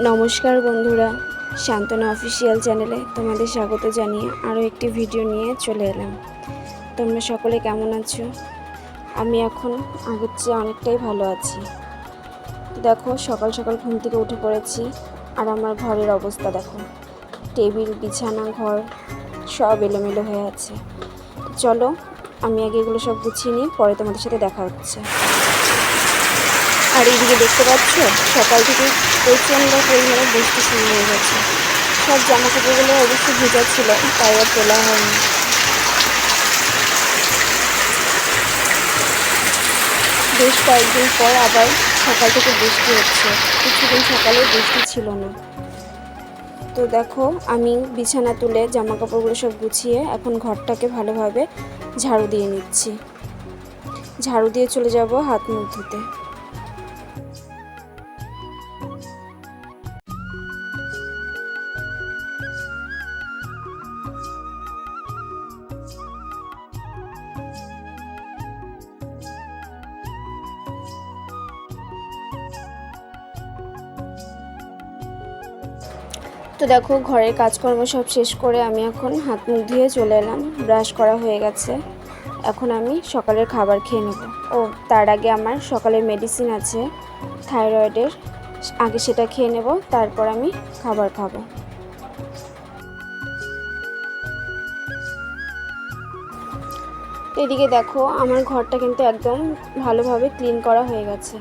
নমস্কার বন্ধুরা, শান্তনা অফিসিয়াল চ্যানেলে তোমাদের স্বাগত জানিয়ে আরও একটি ভিডিও নিয়ে চলে এলাম। তোমরা সকলে কেমন আছো? আমি এখন আগের চেয়ে অনেকটাই ভালো আছি। দেখো, সকাল সকাল ঘুম থেকে উঠে পড়েছি, আর আমার ঘরের অবস্থা দেখো। টেবিল, বিছানা, ঘর সব এলোমেলো হয়ে আছে। চলো আমি আগে এগুলো সব গুছিয়ে নিই, পরে তোমাদের সাথে দেখা হচ্ছে। আর এইদিকে দেখতে পাচ্ছ, সকাল থেকে প্রচণ্ড পরিমাণে বৃষ্টি শুরু হয়ে গেছে। সব জামা কাপড়গুলো অবশ্যই ভেজা ছিল, তাই আর তোলা হয়নি। বেশ কয়েকদিন পর আবার সকাল থেকে বৃষ্টি হচ্ছে। কিছুদিন সকালে বৃষ্টি ছিল না। তো দেখো, আমি বিছানা তুলে জামা কাপড়গুলো সব গুছিয়ে এখন ঘরটাকে ভালোভাবে ঝাড়ু দিয়ে নিচ্ছি। ঝাড়ু দিয়ে চলে যাব হাত মুখ ধুতে। তো দেখো, ঘরের কাজকর্ম সব শেষ করে আমি এখন হাত মুখ ধুয়ে চলে এলাম। ব্রাশ করা হয়ে গেছে, এখন আমি সকালের খাবার খেয়ে নেব। তার আগে আমার সকালের মেডিসিন আছে থাইরয়েডের, আগে সেটা খেয়ে নেব, তারপর আমি খাবার খাবো। এদিকে দেখো, আমার ঘরটা কিন্তু একদম ভালোভাবে ক্লিন করা হয়ে গেছে।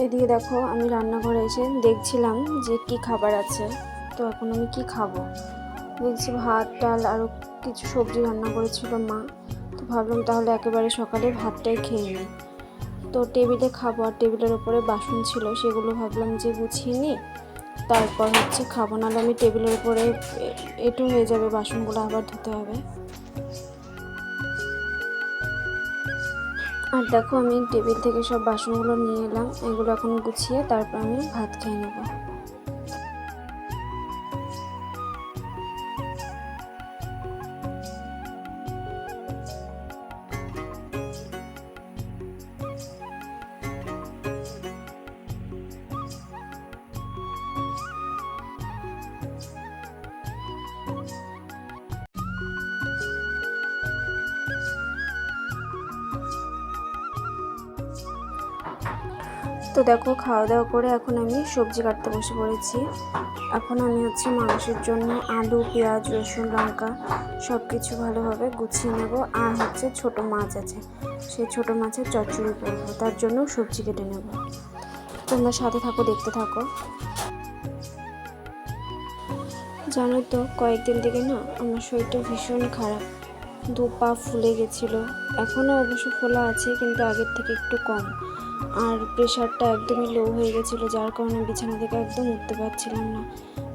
তো এদিকে দেখো, আমি রান্নাঘরে এসে দেখছিলাম যে কি খাবার আছে। তো এখন আমি কি খাবো, দেখছি ভাত, ডাল, আরও কিছু সবজি রান্না করেছিল মা। তো ভাবলাম তাহলে একেবারে সকালে ভাতটাই খেয়ে নিই। তো টেবিলে খাবো, আর টেবিলের ওপরে বাসন ছিল, সেগুলো ভাবলাম যে গুছিয়ে নিই, তারপর খাবো। নাহলে আমি টেবিলের উপরে এঁটো হয়ে যাবে, বাসনগুলো আবার ধুতে হবে। আর দেখো, আমি টেবিল থেকে সব বাসনগুলো নিয়ে এলাম, এগুলো এখন গুছিয়ে তারপর আমি ভাত খেয়ে নেব। তো দেখো, খাওয়া দাওয়া করে এখন আমি সবজি কাটতে বসে পড়েছি। এখন আমি মাংসের জন্য আলু, পেঁয়াজ, রসুন, লঙ্কা সব কিছু ভালোভাবে গুছিয়ে নেব। আর ছোট মাছ আছে, সেই ছোট মাছের চচ্চড়ি করবো, তার জন্য সবজি কেটে নেব। তোমরা সাথে থাকো, দেখতে থাকো। জানো তো, কয়েকদিন থেকে না আমার শরীরটা ভীষণ খারাপ। 2 পা ফুলে গেছিলো, এখনও অবশ্য ফোলা আছে, কিন্তু আগের থেকে একটু কম। আর প্রেশারটা একদমই লো হয়ে গেছিলো, যার কারণে বিছানা থেকে একদম উঠতে পারছিলাম না।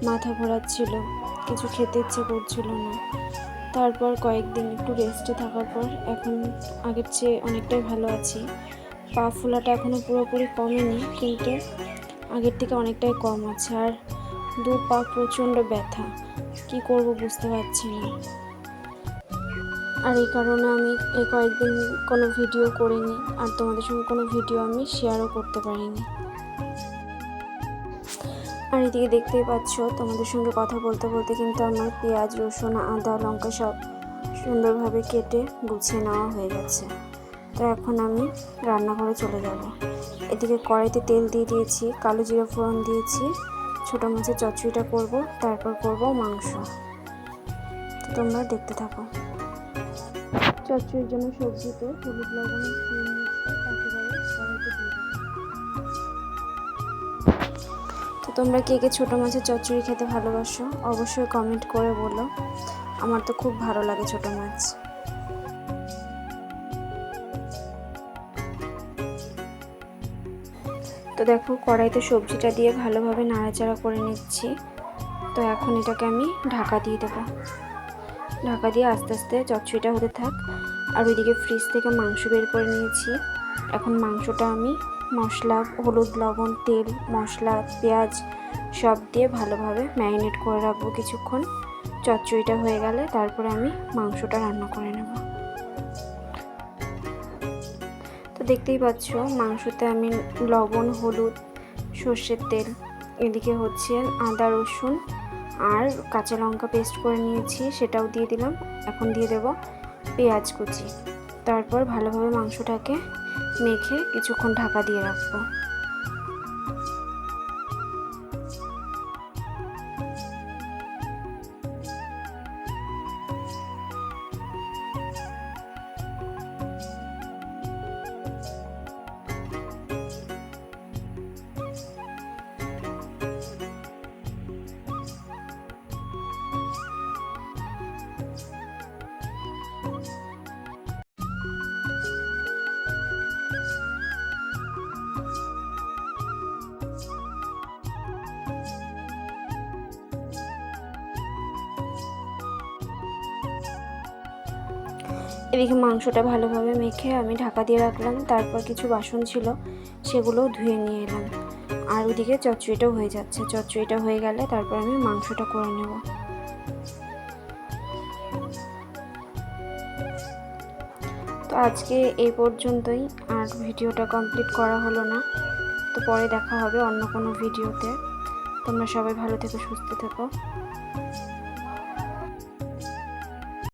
মাথা ঘোরাচ্ছিল, কিছু খেতে ইচ্ছে করছিল না। তারপর কয়েকদিন একটু রেস্টে থাকার পর এখন আগের চেয়ে অনেকটাই ভালো আছি। পা ফোলাটা এখনও পুরোপুরি কমেনি, কিন্তু আগের থেকে অনেকটাই কম আছে। আর 2 পা প্রচণ্ড ব্যথা, কি করব বুঝতে পারছি না। আর এই কারণে আমি এই কয়েকদিন কোনো ভিডিও করিনি, আর তোমাদের সঙ্গে কোনো ভিডিও আমি শেয়ারও করতে পারিনি। আর এদিকে দেখতেই পাচ্ছ, তোমাদের সঙ্গে কথা বলতে বলতে কিন্তু আমার পেঁয়াজ, রসুন, আদা, লঙ্কা সব সুন্দরভাবে কেটে গুছিয়ে নেওয়া হয়ে গেছে। তো এখন আমি রান্নাঘরে চলে যাব। এদিকে কড়াইতে তেল দিয়ে দিয়েছি, কালো জিরা ফোড়ন দিয়েছি, ছোটো মাছের চচ্চড়িটা করব, তারপর করব মাংস। তো তোমরা দেখতে থাকো। চচ্চড়ির জন্য সবজিতে হলুদ, লবণ, নুন মিশিয়ে একেবারে কড়াইতে দিয়ে দেবো। তো তোমরা কে কে ছোটো মাছের চচ্চড়ি খেতে ভালোবাসো অবশ্যই কমেন্ট করে বলো। আমার তো খুব ভালো লাগে ছোটো মাছ। তো দেখো, কড়াইতে সবজিটা দিয়ে ভালোভাবে নাড়াচাড়া করে নিচ্ছি। তো এখন এটাকে আমি ঢাকা দিয়ে দেবো। ঢাকা দিয়ে আস্তে আস্তে চচ্চড়িটা হতে থাক। আর ওইদিকে ফ্রিজ থেকে মাংস বের করে নিয়েছি। এখন মাংসটা আমি মশলা, হলুদ, লবণ, তেল, মশলা, পেঁয়াজ সব দিয়ে ভালোভাবে ম্যারিনেট করে রাখবো কিছুক্ষণ। চচ্চড়িটা হয়ে গেলে তারপরে আমি মাংসটা রান্না করে নেব। তো দেখতেই পাচ্ছ মাংসতে আমি লবণ, হলুদ, সর্ষের তেল, এদিকে হচ্ছে আদা রসুন আর কাঁচা লঙ্কা পেস্ট করে নিয়েছি, সেটাও দিয়ে দিলাম। এখন দিয়ে দেব পেঁয়াজ কুচি। তারপর ভালোভাবে মাংসটাকে মেখে কিছুক্ষণ ঢাকা দিয়ে রাখবো। এদিকে মাংসটা ভালোভাবে মেখে আমি ঢাকা দিয়ে রাখলাম। তারপর কিছু বাসন ছিল সেগুলোও ধুয়ে নিয়ে এলাম। আর ওদিকে চচ্চড়িটাও হয়ে যাচ্ছে। চচ্চড়িটা হয়ে গেলে তারপর আমি মাংসটা করে নেব। তো আজকে এই পর্যন্তই, আর ভিডিওটা কমপ্লিট করা হলো না। তো পরে দেখা হবে অন্য কোনো ভিডিওতে। তোমরা সবাই ভালো থেকো, সুস্থ থেকো।